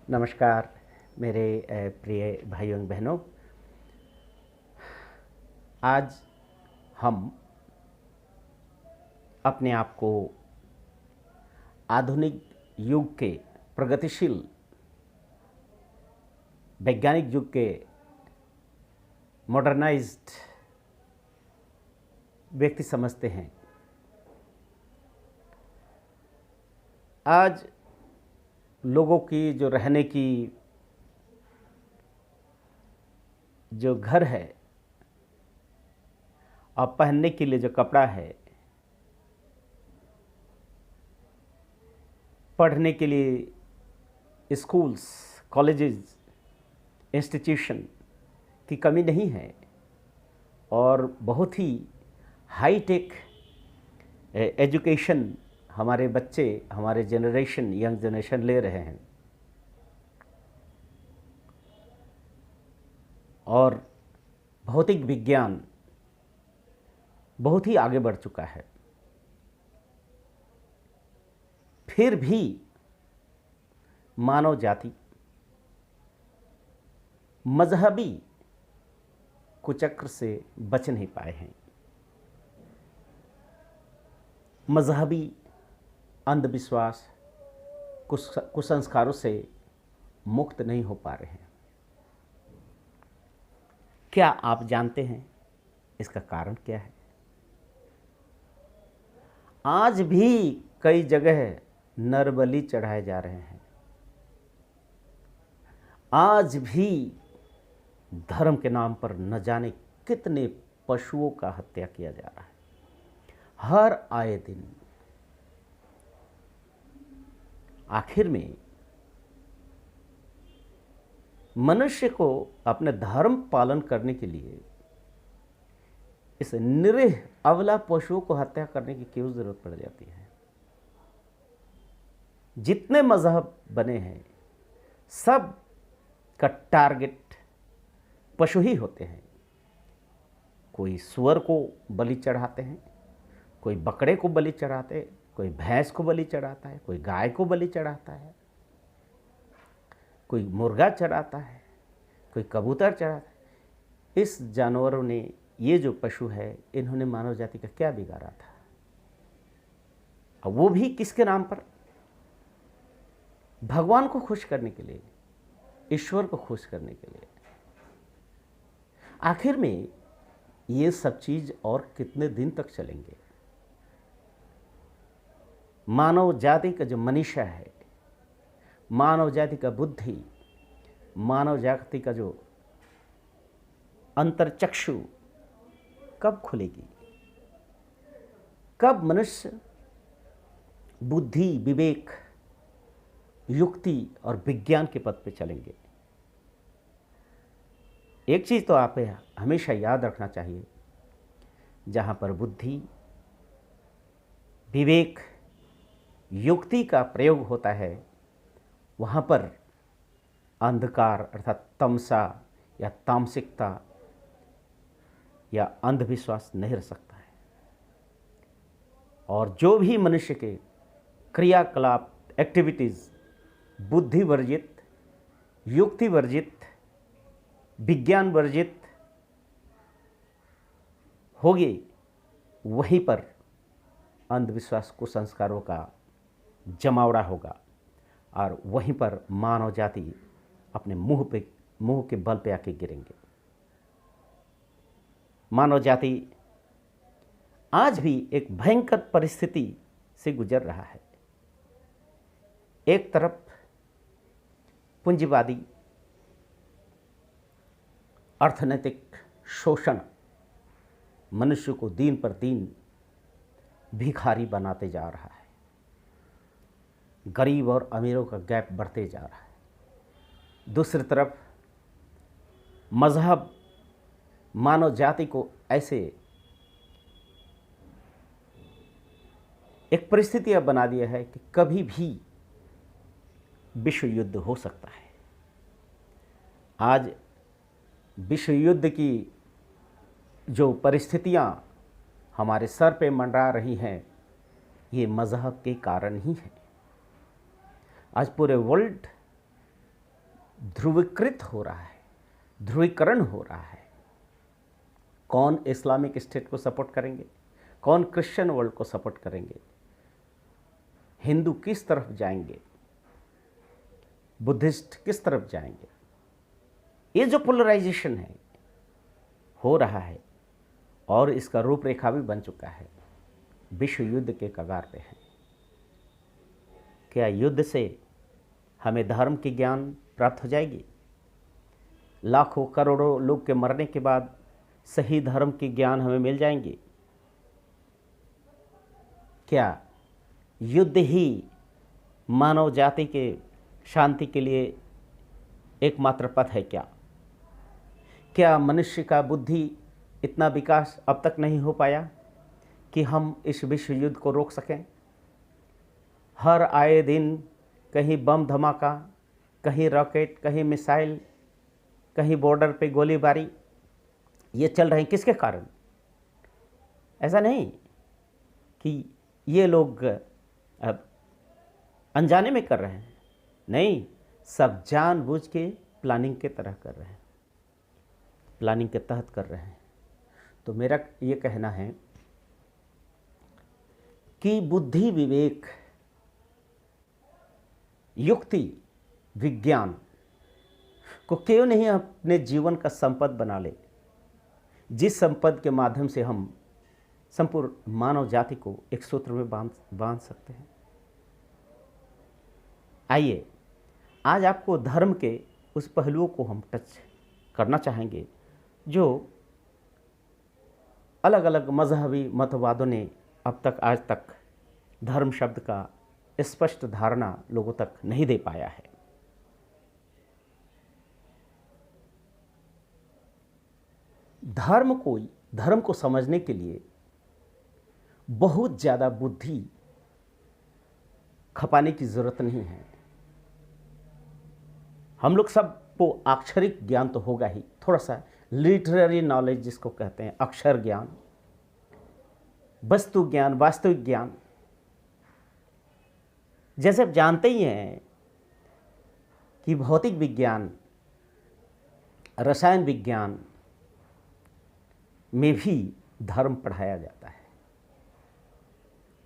नमस्कार मेरे प्रिय भाइयों और बहनों। आज हम अपने आप को आधुनिक युग के प्रगतिशील वैज्ञानिक युग के मॉडर्नाइज्ड व्यक्ति समझते हैं। आज लोगों की जो रहने की जो घर है और पहनने के लिए जो कपड़ा है, पढ़ने के लिए स्कूल्स, कॉलेजेस, इंस्टीट्यूशन की कमी नहीं है और बहुत ही हाई टेक एजुकेशन हमारे बच्चे, हमारे जनरेशन, यंग जनरेशन ले रहे हैं और भौतिक विज्ञान बहुत ही आगे बढ़ चुका है। फिर भी मानव जाति मजहबी कुचक्र से बच नहीं पाए हैं, मजहबी अंधविश्वास, कुसंस्कारों से मुक्त नहीं हो पा रहे हैं। क्या आप जानते हैं इसका कारण क्या है? आज भी कई जगह नरबलि चढ़ाए जा रहे हैं। आज भी धर्म के नाम पर न जाने कितने पशुओं का हत्या किया जा रहा है हर आए दिन। आखिर में मनुष्य को अपने धर्म पालन करने के लिए इस निरीह अबला पशुओं को हत्या करने की क्यों जरूरत पड़ जाती है? जितने मजहब बने हैं सब का टारगेट पशु ही होते हैं। कोई सुअर को बलि चढ़ाते हैं, कोई बकरे को बलि चढ़ाते हैं, कोई भैंस को बलि चढ़ाता है, कोई गाय को बलि चढ़ाता है, कोई मुर्गा चढ़ाता है, कोई कबूतर चढ़ाता है। इस जानवरों ने, ये जो पशु है, इन्होंने मानव जाति का क्या बिगाड़ा था? और वो भी किसके नाम पर? भगवान को खुश करने के लिए, ईश्वर को खुश करने के लिए। आखिर में ये सब चीज और कितने दिन तक चलेंगे? मानव जाति का जो मनीषा है, मानव जाति का बुद्धि, मानव जाति का जो अंतर्चक्षु कब खुलेगी? कब मनुष्य बुद्धि, विवेक, युक्ति और विज्ञान के पथ पे चलेंगे? एक चीज तो आप हमेशा याद रखना चाहिए, जहां पर बुद्धि, विवेक, युक्ति का प्रयोग होता है, वहाँ पर अंधकार अर्थात तमसा या तामसिकता या अंधविश्वास नहीं रह सकता है। और जो भी मनुष्य के क्रियाकलाप, एक्टिविटीज़ बुद्धि वर्जित, युक्ति वर्जित, विज्ञान वर्जित होगी, वहीं पर अंधविश्वास, कुसंस्कारों का जमावड़ा होगा और वहीं पर मानव जाति अपने मुंह के बल पे आके गिरेंगे। मानव जाति आज भी एक भयंकर परिस्थिति से गुजर रहा है। एक तरफ पूंजीवादी अर्थनैतिक शोषण मनुष्य को दिन पर दिन भिखारी बनाते जा रहा है। गरीब और अमीरों का गैप बढ़ते जा रहा है। दूसरी तरफ मजहब मानव जाति को ऐसे एक परिस्थितियां बना दिया है कि कभी भी विश्व युद्ध हो सकता है। आज विश्व युद्ध की जो परिस्थितियां हमारे सर पे मंडरा रही हैं, ये मजहब के कारण ही है। आज पूरे वर्ल्ड ध्रुवीकृत हो रहा है, ध्रुवीकरण हो रहा है। कौन इस्लामिक स्टेट को सपोर्ट करेंगे, कौन क्रिश्चियन वर्ल्ड को सपोर्ट करेंगे, हिंदू किस तरफ जाएंगे, बुद्धिस्ट किस तरफ जाएंगे। ये जो पोलराइजेशन है हो रहा है और इसका रूपरेखा भी बन चुका है, विश्व युद्ध के कगार पे है। क्या युद्ध से हमें धर्म की ज्ञान प्राप्त हो जाएगी? लाखों करोड़ों लोग के मरने के बाद सही धर्म की ज्ञान हमें मिल जाएंगी? क्या युद्ध ही मानव जाति के शांति के लिए एकमात्र पथ है? क्या मनुष्य का बुद्धि इतना विकास अब तक नहीं हो पाया कि हम इस विश्व युद्ध को रोक सकें? हर आए दिन कहीं बम धमाका, कहीं रॉकेट, कहीं मिसाइल, कहीं बॉर्डर पे गोलीबारी, ये चल रहे हैं किसके कारण? ऐसा नहीं कि ये लोग अनजाने में कर रहे हैं, नहीं, सब जानबूझ के प्लानिंग के तरह कर रहे हैं, प्लानिंग के तहत कर रहे हैं। तो मेरा ये कहना है कि बुद्धि, विवेक, युक्ति, विज्ञान को क्यों नहीं अपने जीवन का संपद बना ले, जिस संपद के माध्यम से हम संपूर्ण मानव जाति को एक सूत्र में बांध सकते हैं। आइए आज आपको धर्म के उस पहलुओं को हम टच करना चाहेंगे जो अलग अलग मजहबी मतवादों ने अब तक आज तक धर्म शब्द का स्पष्ट धारणा लोगों तक नहीं दे पाया है। धर्म को समझने के लिए बहुत ज़्यादा बुद्धि खपाने की ज़रूरत नहीं है। हम लोग सबको अक्षरिक ज्ञान तो होगा ही, थोड़ा सा लिटरेरी नॉलेज जिसको कहते हैं, अक्षर ज्ञान, वस्तु ज्ञान, वास्तविक ज्ञान। जैसे आप जानते ही हैं कि भौतिक विज्ञान, रसायन विज्ञान में भी धर्म पढ़ाया जाता है।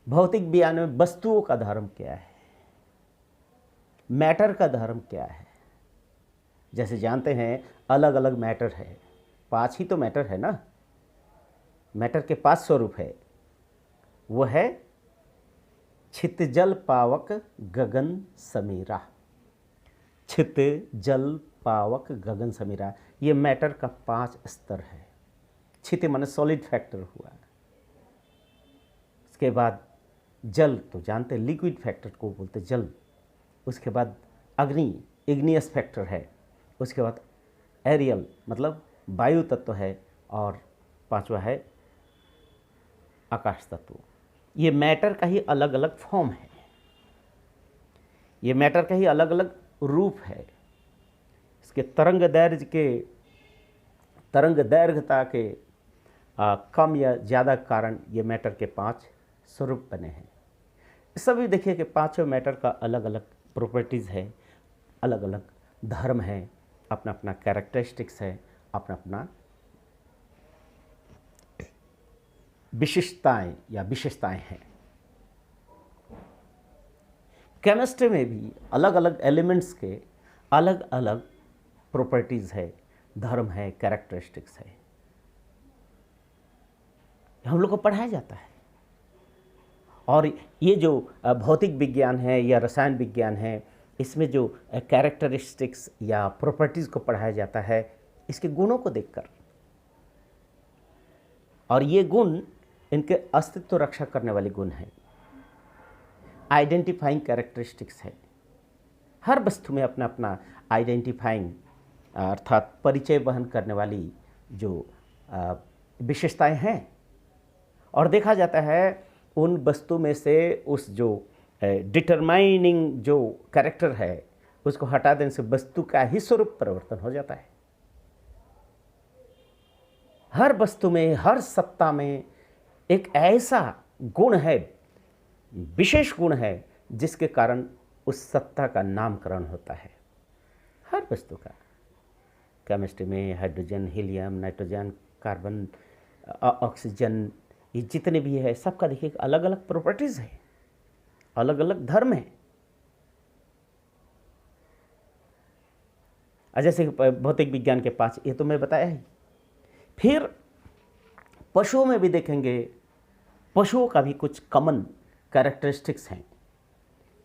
भौतिक विज्ञान में वस्तुओं का धर्म क्या है, मैटर का धर्म क्या है। जैसे जानते हैं अलग अलग मैटर है, 5 ही तो मैटर है ना। मैटर के 5 स्वरूप है, वो है छित जल पावक गगन समीरा। छित जल पावक गगन समीरा, ये मैटर का 5 स्तर है। छित माने सॉलिड फैक्टर हुआ, उसके बाद जल तो जानते हैं, लिक्विड फैक्टर को बोलते जल। उसके बाद अग्नि, इग्नियस फैक्टर है। उसके बाद एरियल मतलब वायु तत्व है, और 5वां है आकाश तत्व। ये मैटर का ही अलग अलग फॉर्म है, ये मैटर का ही अलग अलग रूप है। इसके तरंग दैर्घ्यता के कम या ज़्यादा कारण ये मैटर के 5 स्वरूप बने हैं। सभी देखिए कि 5 मैटर का अलग अलग प्रॉपर्टीज़ है, अलग अलग धर्म है, अपना अपना कैरेक्टरिस्टिक्स है, अपना अपना विशिष्टताएं या विशेषताएं हैं। केमिस्ट्री में भी अलग अलग एलिमेंट्स के अलग अलग प्रॉपर्टीज़ है, धर्म है, कैरेक्टरिस्टिक्स है। हम लोग को पढ़ाया जाता है। और ये जो भौतिक विज्ञान है या रसायन विज्ञान है, इसमें जो कैरेक्टरिस्टिक्स या प्रॉपर्टीज़ को पढ़ाया जाता है इसके गुणों को देखकर, और ये गुण इनके अस्तित्व रक्षा करने वाले गुण हैं, आइडेंटिफाइंग कैरेक्टरिस्टिक्स है। हर वस्तु में अपना अपना आइडेंटिफाइंग अर्थात परिचय वहन करने वाली जो विशेषताएं हैं। और देखा जाता है उन वस्तु में से उस जो डिटरमाइनिंग जो कैरेक्टर है उसको हटा देने से वस्तु का ही स्वरूप परिवर्तन हो जाता है। हर वस्तु में, हर सत्ता में एक ऐसा गुण है, विशेष गुण है, जिसके कारण उस सत्ता का नामकरण होता है। हर वस्तु का। केमिस्ट्री में hydrogen, helium, nitrogen, carbon, oxygen, ये जितने भी है सबका देखिए अलग अलग प्रॉपर्टीज़ है, अलग अलग धर्म है। जैसे भौतिक विज्ञान के 5, ये तो मैं बताया ही। फिर पशुओं में भी देखेंगे, पशुओं का भी कुछ कॉमन कैरेक्टरिस्टिक्स हैं,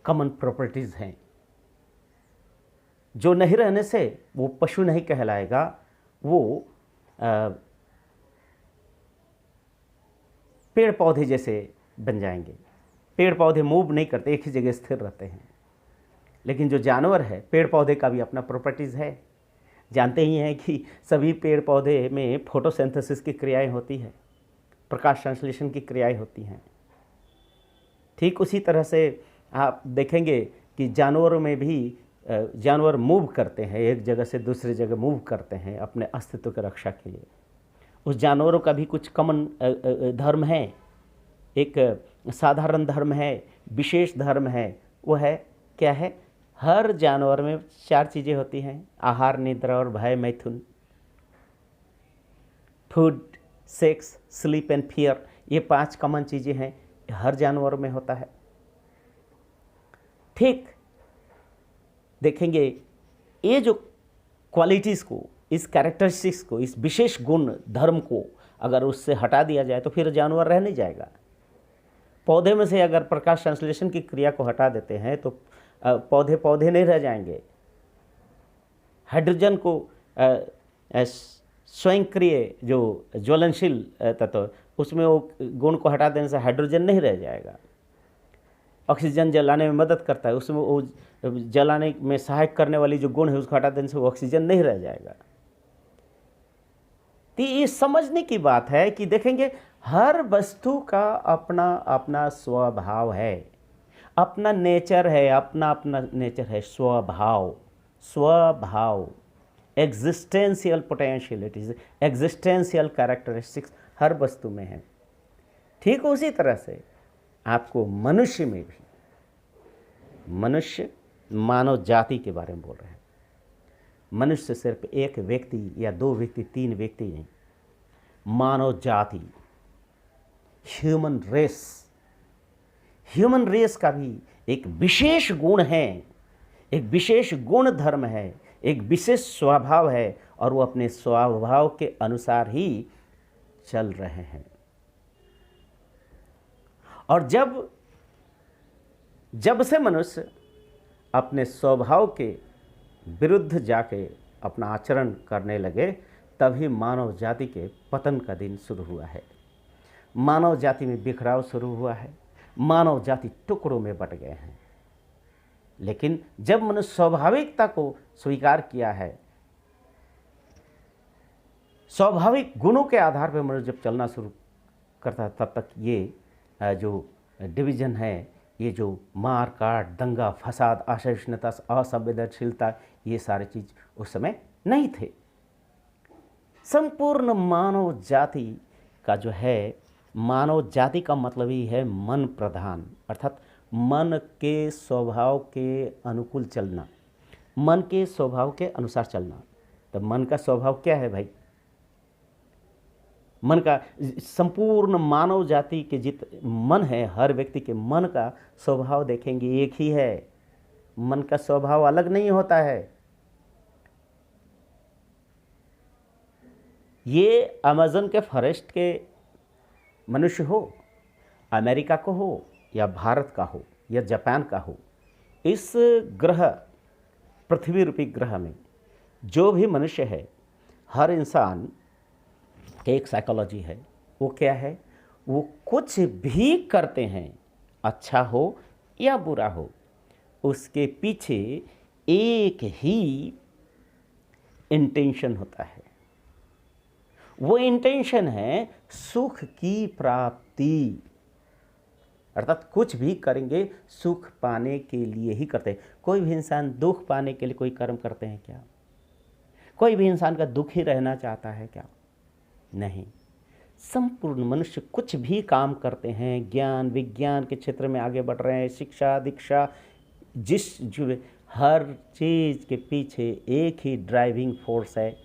कॉमन प्रॉपर्टीज़ हैं, जो नहीं रहने से वो पशु नहीं कहलाएगा, वो पेड़ पौधे जैसे बन जाएंगे। पेड़ पौधे मूव नहीं करते, एक ही जगह स्थिर रहते हैं। लेकिन जो जानवर है, पेड़ पौधे का भी अपना प्रॉपर्टीज़ है। जानते ही हैं कि सभी पेड़ पौधे में फोटोसिंथेसिस की क्रियाएं होती है, प्रकाश संश्लेषण की क्रियाएं होती हैं। ठीक उसी तरह से आप देखेंगे कि जानवरों में भी जानवर मूव करते हैं, एक जगह से दूसरी जगह मूव करते हैं अपने अस्तित्व की रक्षा के लिए। उस जानवरों का भी कुछ कॉमन धर्म है, एक साधारण धर्म है, विशेष धर्म है। वो है क्या है? हर जानवर में 4 चीज़ें होती हैं: आहार, निद्रा और भय मैथुन। Food, sex, sleep and fear, ये 5 कॉमन चीज़ें हैं, हर जानवर में होता है। ठीक देखेंगे, ये जो क्वालिटीज़ को, इस कैरेक्टरिस्टिक्स को, इस विशेष गुण धर्म को अगर उससे हटा दिया जाए तो फिर जानवर रह नहीं जाएगा। पौधे में से अगर प्रकाश संश्लेषण की क्रिया को हटा देते हैं तो पौधे पौधे नहीं रह जाएंगे। हाइड्रोजन को स्वयंक्रिय जो ज्वलनशील तत्व, उसमें वो गुण को हटा देने से हाइड्रोजन नहीं रह जाएगा। ऑक्सीजन जलाने में मदद करता है, उसमें वो जलाने में सहायक करने वाली जो गुण है उसको हटा देने से वो ऑक्सीजन नहीं रह जाएगा। तो ये समझने की बात है कि देखेंगे हर वस्तु का अपना अपना स्वभाव है, अपना नेचर है, अपना अपना नेचर है, स्वभाव, स्वभाव, एग्जिस्टेंशियल पोटेंशियलिटीज, एग्जिस्टेंशियल कैरेक्टरिस्टिक्स हर वस्तु में है। ठीक उसी तरह से आपको मनुष्य में भी, मनुष्य मानव जाति के बारे में बोल रहे हैं। मनुष्य सिर्फ एक व्यक्ति या 2 व्यक्ति, 3 व्यक्ति नहीं, मानव जाति, ह्यूमन रेस। ह्यूमन रेस का भी एक विशेष गुण है, एक विशेष गुण धर्म है, एक विशेष स्वभाव है, और वो अपने स्वभाव के अनुसार ही चल रहे हैं। और जब से मनुष्य अपने स्वभाव के विरुद्ध जाके अपना आचरण करने लगे, तभी मानव जाति के पतन का दिन शुरू हुआ है। मानव जाति में बिखराव शुरू हुआ है, मानव जाति टुकड़ों में बट गए हैं। लेकिन जब मनुष्य स्वाभाविकता को स्वीकार किया है, स्वाभाविक गुणों के आधार पर मनुष्य जब चलना शुरू करता है, तब तक ये जो डिवीज़न है, ये जो मार काट, दंगा फसाद, असहिष्णुता, असंवेदनशीलता, ये सारी चीज़ उस समय नहीं थे। संपूर्ण मानव जाति का जो है, मानव जाति का मतलब ही है मन प्रधान, अर्थात मन के स्वभाव के अनुकूल चलना, मन के स्वभाव के अनुसार चलना। तो मन का स्वभाव क्या है भाई? मन का, संपूर्ण मानव जाति के जित मन है, हर व्यक्ति के मन का स्वभाव देखेंगे एक ही है। मन का स्वभाव अलग नहीं होता है। ये अमेज़न के फॉरेस्ट के मनुष्य हो, अमेरिका को हो, या भारत का हो, या जापान का हो, इस ग्रह, पृथ्वी रूपी ग्रह में जो भी मनुष्य है, हर इंसान की एक साइकोलॉजी है। वो क्या है? वो कुछ भी करते हैं, अच्छा हो या बुरा हो, उसके पीछे एक ही इंटेंशन होता है। वो इंटेंशन है सुख की प्राप्ति, अर्थात कुछ भी करेंगे सुख पाने के लिए ही करते हैं। कोई भी इंसान दुख पाने के लिए कोई कर्म करते हैं क्या? कोई भी इंसान का दुखी रहना चाहता है क्या? नहीं। संपूर्ण मनुष्य कुछ भी काम करते हैं, ज्ञान विज्ञान के क्षेत्र में आगे बढ़ रहे हैं, शिक्षा दीक्षा, जिस जो हर चीज़ के पीछे एक ही ड्राइविंग फोर्स है,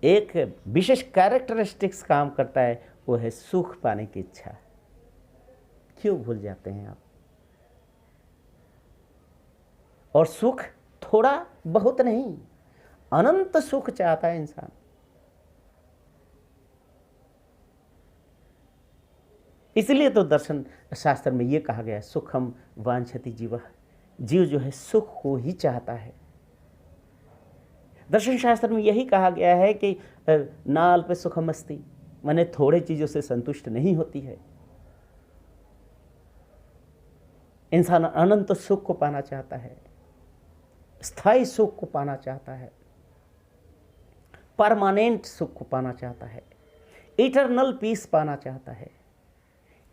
एक विशेष कैरेक्टरिस्टिक्स काम करता है, वो है सुख पाने की इच्छा। क्यों भूल जाते हैं आप? और सुख थोड़ा बहुत नहीं, अनंत सुख चाहता है इंसान। इसलिए तो दर्शन शास्त्र में ये कहा गया है, सुखम वांछति जीवः, जीव जो है सुख को ही चाहता है। दर्शन शास्त्र में यही कहा गया है कि नाल पे सुखम अस्ति, माने थोड़े चीजों से संतुष्ट नहीं होती है। इंसान अनंत सुख को पाना चाहता है, स्थायी सुख को पाना चाहता है, परमानेंट सुख को पाना चाहता है, इटरनल पीस पाना चाहता है।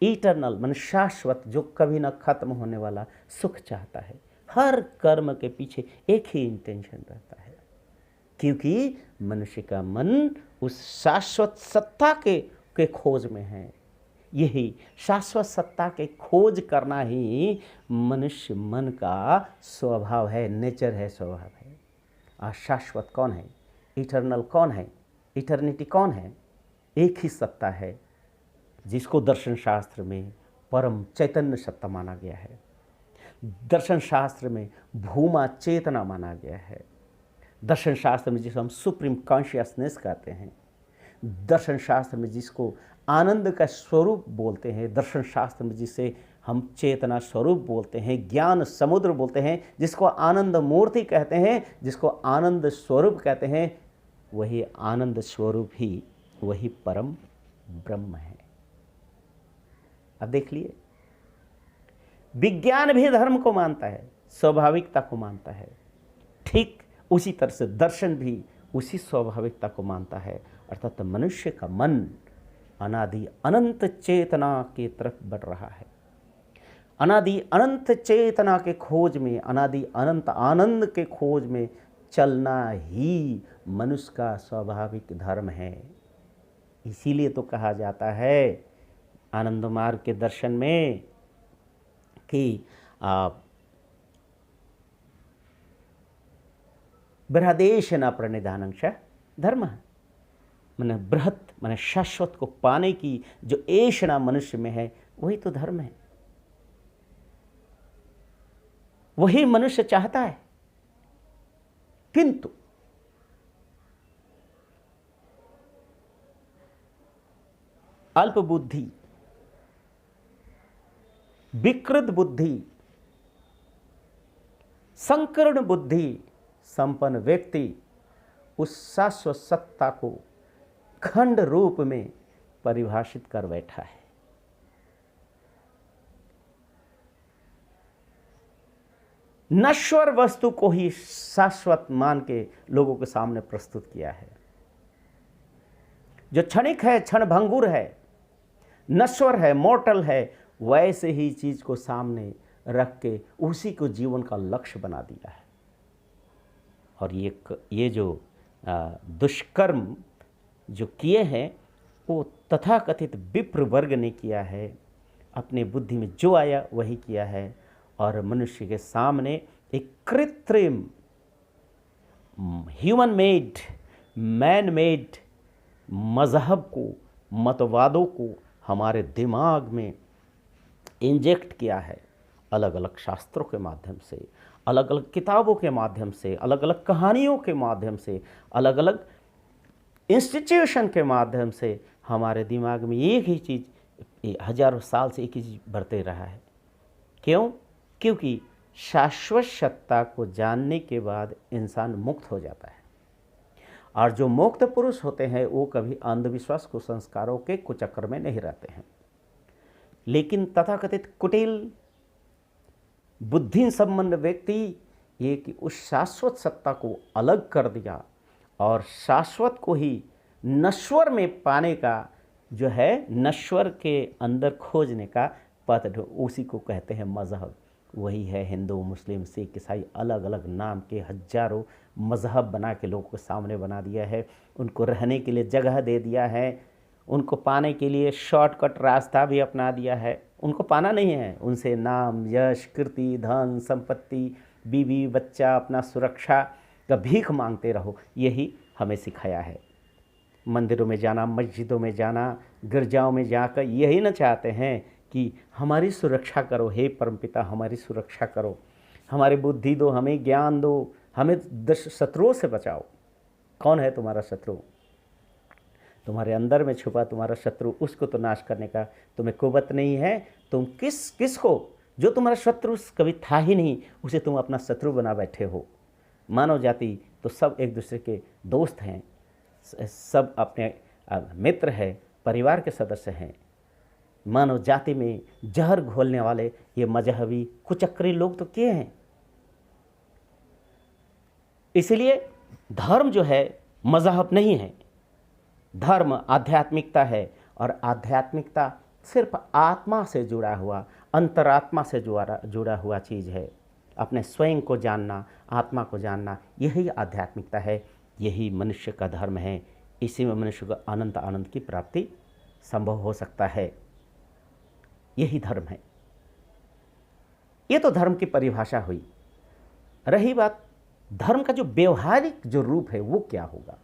इटरनल माने शाश्वत, जो कभी ना खत्म होने वाला सुख चाहता है। हर कर्म के पीछे एक ही इंटेंशन रहता है, क्योंकि मनुष्य का मन उस शाश्वत सत्ता के खोज में है। यही शाश्वत सत्ता के खोज करना ही मनुष्य मन का स्वभाव है, नेचर है, स्वभाव है। और शाश्वत कौन है? इटरनल कौन है? इटर्निटी कौन है? एक ही सत्ता है, जिसको दर्शन शास्त्र में परम चैतन्य सत्ता माना गया है, दर्शन शास्त्र में भूमा चेतना माना गया है, दर्शन शास्त्र में जिसे हम सुप्रीम कॉन्शियसनेस कहते हैं, दर्शन शास्त्र में जिसको आनंद का स्वरूप बोलते हैं, दर्शन शास्त्र में जिसे हम चेतना स्वरूप बोलते हैं, ज्ञान समुद्र बोलते हैं, जिसको आनंद मूर्ति कहते हैं, जिसको आनंद स्वरूप कहते हैं, वही आनंद स्वरूप ही वही परम ब्रह्म है। अब देख लिए, विज्ञान भी धर्म को मानता है, स्वाभाविकता को मानता है, ठीक उसी तरह से दर्शन भी उसी स्वाभाविकता को मानता है, अर्थात मनुष्य का मन अनादि अनंत चेतना की तरफ बढ़ रहा है। अनादि अनंत चेतना के खोज में, अनादि अनंत आनंद के खोज में चलना ही मनुष्य का स्वाभाविक धर्म है। इसीलिए तो कहा जाता है आनंद मार्ग के दर्शन में कि बृहदेश न प्रणिधानंश धर्म, मैंने बृहत मैंने शाश्वत को पाने की जो ऐषणा मनुष्य में है, वही तो धर्म है, वही मनुष्य चाहता है। किंतु अल्प बुद्धि, विकृत बुद्धि, संकीर्ण बुद्धि संपन्न व्यक्ति उस शाश्वत सत्ता को खंड रूप में परिभाषित कर बैठा है। नश्वर वस्तु को ही शाश्वत मान के लोगों के सामने प्रस्तुत किया है। जो क्षणिक है, क्षणभंगुर है, नश्वर है, मॉर्टल है, वैसे ही चीज को सामने रख के उसी को जीवन का लक्ष्य बना दिया है। और ये जो दुष्कर्म जो किए हैं, वो तथाकथित विप्र वर्ग ने किया है, अपने बुद्धि में जो आया वही किया है, और मनुष्य के सामने एक कृत्रिम ह्यूमन मेड, मैन मेड मजहब को, मतवादों को हमारे दिमाग में इंजेक्ट किया है। अलग अलग शास्त्रों के माध्यम से, अलग अलग किताबों के माध्यम से, अलग अलग कहानियों के माध्यम से, अलग अलग इंस्टीट्यूशन के माध्यम से हमारे दिमाग में एक ही चीज़ हजारों साल से एक ही चीज़ बढ़ते रहा है। क्यों? क्योंकि शाश्वत सत्ता को जानने के बाद इंसान मुक्त हो जाता है, और जो मुक्त पुरुष होते हैं वो कभी अंधविश्वास कुसंस्कारों के कुचक्र में नहीं रहते हैं। लेकिन तथाकथित कुटिल बुद्धि संपन्न व्यक्ति ये कि उस शाश्वत सत्ता को अलग कर दिया और शाश्वत को ही नश्वर में पाने का जो है, नश्वर के अंदर खोजने का पथ, उसी को कहते हैं मजहब। वही है हिंदू, मुस्लिम, सिख, ईसाई, अलग अलग नाम के हजारों मजहब बना के लोगों के सामने बना दिया है। उनको रहने के लिए जगह दे दिया है, उनको पाने के लिए शॉर्टकट रास्ता भी अपना दिया है। उनको पाना नहीं है, उनसे नाम, यश, कीर्ति, धन, संपत्ति बीवी बच्चा अपना सुरक्षा का भीख मांगते रहो, यही हमें सिखाया है। मंदिरों में जाना, मस्जिदों में जाना, गिरजाओं में जाकर यही ना चाहते हैं कि हमारी सुरक्षा करो, हे परमपिता हमारी सुरक्षा करो, हमारी बुद्धि दो, हमें ज्ञान दो, हमें शत्रुओं से बचाओ। कौन है तुम्हारा शत्रु? तुम्हारे अंदर में छुपा तुम्हारा शत्रु, उसको तो नाश करने का तुम्हें कुवत नहीं है। तुम किसको जो तुम्हारा शत्रु कभी था ही नहीं, उसे तुम अपना शत्रु बना बैठे हो। मानव जाति तो सब एक दूसरे के दोस्त हैं, सब अपने मित्र हैं, परिवार के सदस्य हैं। मानव जाति में जहर घोलने वाले ये मजहबी कुचक्री लोग तो क्या हैं? इसलिए धर्म जो है मजहब नहीं है, धर्म आध्यात्मिकता है, और आध्यात्मिकता सिर्फ आत्मा से जुड़ा हुआ, अंतरात्मा से जुड़ा हुआ चीज़ है। अपने स्वयं को जानना, आत्मा को जानना, यही आध्यात्मिकता है, यही मनुष्य का धर्म है। इसी में मनुष्य को अनंत आनंद की प्राप्ति संभव हो सकता है। यही धर्म है। ये तो धर्म की परिभाषा हुई। रही बात धर्म का जो व्यवहारिक जो रूप है वो क्या होगा?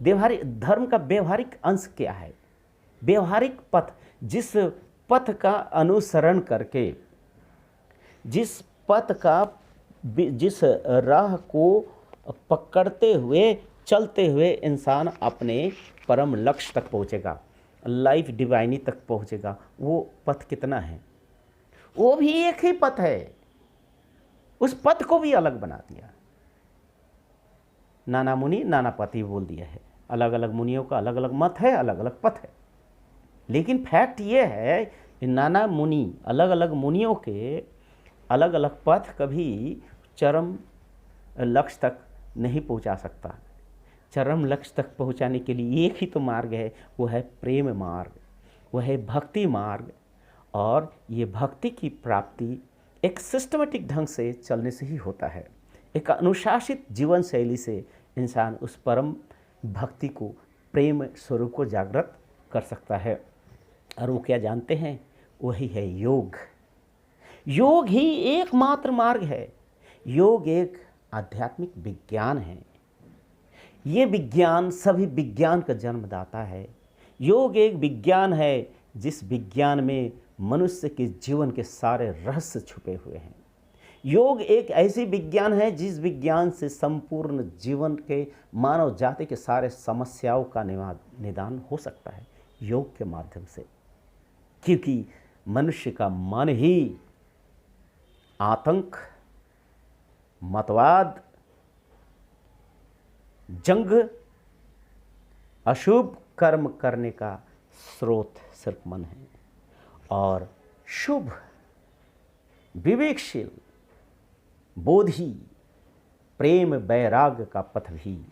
धर्म का व्यवहारिक अंश क्या है? व्यवहारिक पथ, जिस पथ का अनुसरण करके, जिस राह को पकड़ते हुए चलते हुए इंसान अपने परम लक्ष्य तक पहुंचेगा, लाइफ डिवाइनी तक पहुंचेगा, वो पथ कितना है? वो भी एक ही पथ है, उस पथ को भी अलग बना दिया। नाना मुनि नाना पति बोल दिया है। अलग अलग मुनियों का अलग अलग मत है, अलग अलग पथ है। लेकिन फैक्ट ये है कि नाना मुनि, अलग अलग मुनियों के अलग अलग पथ कभी चरम लक्ष्य तक नहीं पहुंचा सकता। चरम लक्ष्य तक पहुंचाने के लिए एक ही तो मार्ग है, वो है प्रेम मार्ग, वो है भक्ति मार्ग। और ये भक्ति की प्राप्ति एक सिस्टमेटिक ढंग से चलने से ही होता है। एक अनुशासित जीवन शैली से इंसान उस परम भक्ति को, प्रेम स्वरूप को जागृत कर सकता है। और वो क्या जानते हैं? वही है योग। योग ही एकमात्र मार्ग है। योग एक आध्यात्मिक विज्ञान है। ये विज्ञान सभी विज्ञान का जन्मदाता है। योग एक विज्ञान है जिस विज्ञान में मनुष्य के जीवन के सारे रहस्य छुपे हुए हैं। योग एक ऐसी विज्ञान है जिस विज्ञान से संपूर्ण जीवन के मानव जाति के सारे समस्याओं का निदान हो सकता है योग के माध्यम से। क्योंकि मनुष्य का मन ही आतंक, मतवाद, जंग, अशुभ कर्म करने का स्रोत सिर्फ मन है। और शुभ, विवेकशील, बोधि, प्रेम, वैराग्य का पथ भी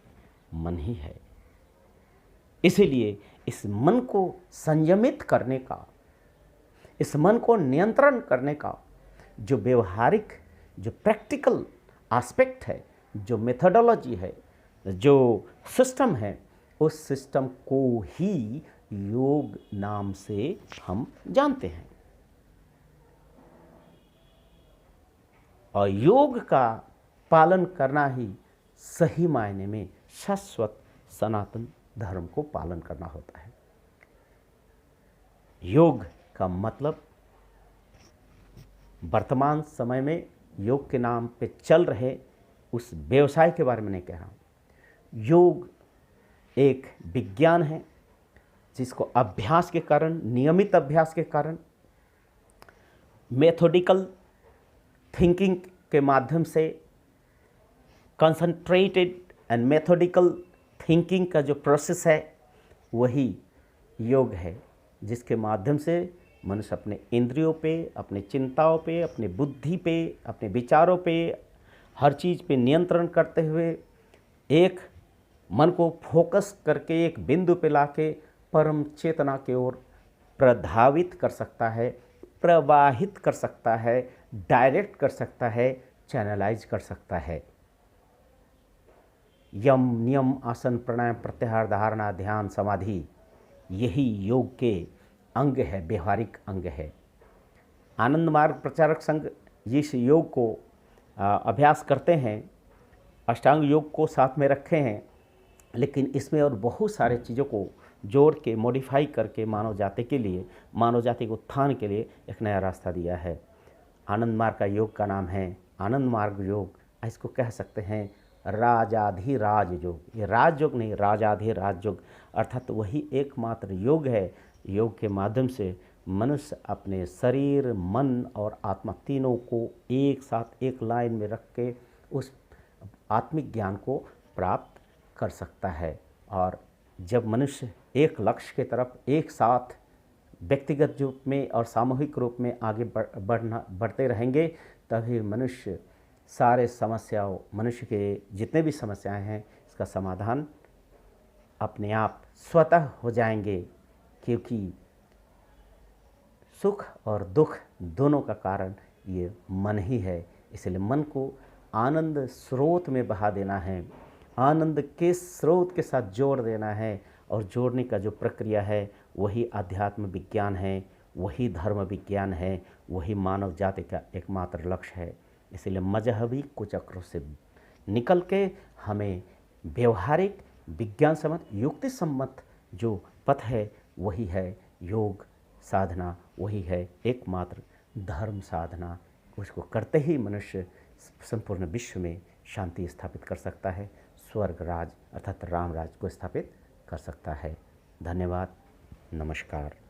मन ही है। इसीलिए इस मन को संयमित करने का, इस मन को नियंत्रण करने का जो व्यवहारिक, जो प्रैक्टिकल एस्पेक्ट है, जो मेथोडोलॉजी है, जो सिस्टम है, उस सिस्टम को ही योग नाम से हम जानते हैं। और योग का पालन करना ही सही मायने में शाश्वत सनातन धर्म को पालन करना होता है। योग का मतलब वर्तमान समय में योग के नाम पे चल रहे उस व्यवसाय के बारे में नहीं कह रहा हूँ। योग एक विज्ञान है जिसको अभ्यास के कारण, नियमित अभ्यास के कारण, मेथोडिकल थिंकिंग के माध्यम से, कंसंट्रेटेड एंड मेथोडिकल थिंकिंग का जो प्रोसेस है वही योग है, जिसके माध्यम से मनुष्य अपने इंद्रियों पे, अपने चिंताओं पे, अपने बुद्धि पे, अपने विचारों पे, हर चीज़ पे नियंत्रण करते हुए एक मन को फोकस करके एक बिंदु पे लाके परम चेतना की ओर प्रधावित कर सकता है, प्रवाहित कर सकता है, डायरेक्ट कर सकता है, चैनलाइज कर सकता है। यम, नियम, आसन, प्राणायाम, प्रत्याहार, धारणा, ध्यान, समाधि, यही योग के अंग है, व्यवहारिक अंग है। आनंद मार्ग प्रचारक संघ इस योग को अभ्यास करते हैं, अष्टांग योग को साथ में रखे हैं, लेकिन इसमें और बहुत सारे चीज़ों को जोड़ के मॉडिफाई करके मानव जाति के लिए, मानव जाति के उत्थान के लिए एक नया रास्ता दिया है। आनंद मार्ग का योग का नाम है आनंद मार्ग योग। इसको कह सकते हैं राजाधिराज योग। ये राज योग नहीं, राजाधिराज योग, अर्थात वही एकमात्र योग है। योग के माध्यम से मनुष्य अपने शरीर, मन और आत्मा तीनों को एक साथ एक लाइन में रख के उस आत्मिक ज्ञान को प्राप्त कर सकता है। और जब मनुष्य एक लक्ष्य की तरफ एक साथ व्यक्तिगत रूप में और सामूहिक रूप में आगे बढ़ते रहेंगे, तभी मनुष्य सारे समस्याओं, मनुष्य के जितने भी समस्याएं हैं, इसका समाधान अपने आप स्वतः हो जाएंगे। क्योंकि सुख और दुख दोनों का कारण ये मन ही है। इसलिए मन को आनंद स्रोत में बहा देना है, आनंद के स्रोत के साथ जोड़ देना है। और जोड़ने का जो प्रक्रिया है वही अध्यात्म विज्ञान है, वही धर्म विज्ञान है, वही मानव जाति का एकमात्र लक्ष्य है। इसलिए मजहबी कुचक्रों से निकल के हमें व्यवहारिक, विज्ञान सम्मत, युक्ति सम्मत जो पथ है वही है योग साधना, वही है एकमात्र धर्म साधना। उसको करते ही मनुष्य संपूर्ण विश्व में शांति स्थापित कर सकता है, स्वर्ग राज अर्थात राम राज को स्थापित कर सकता है। धन्यवाद, नमस्कार।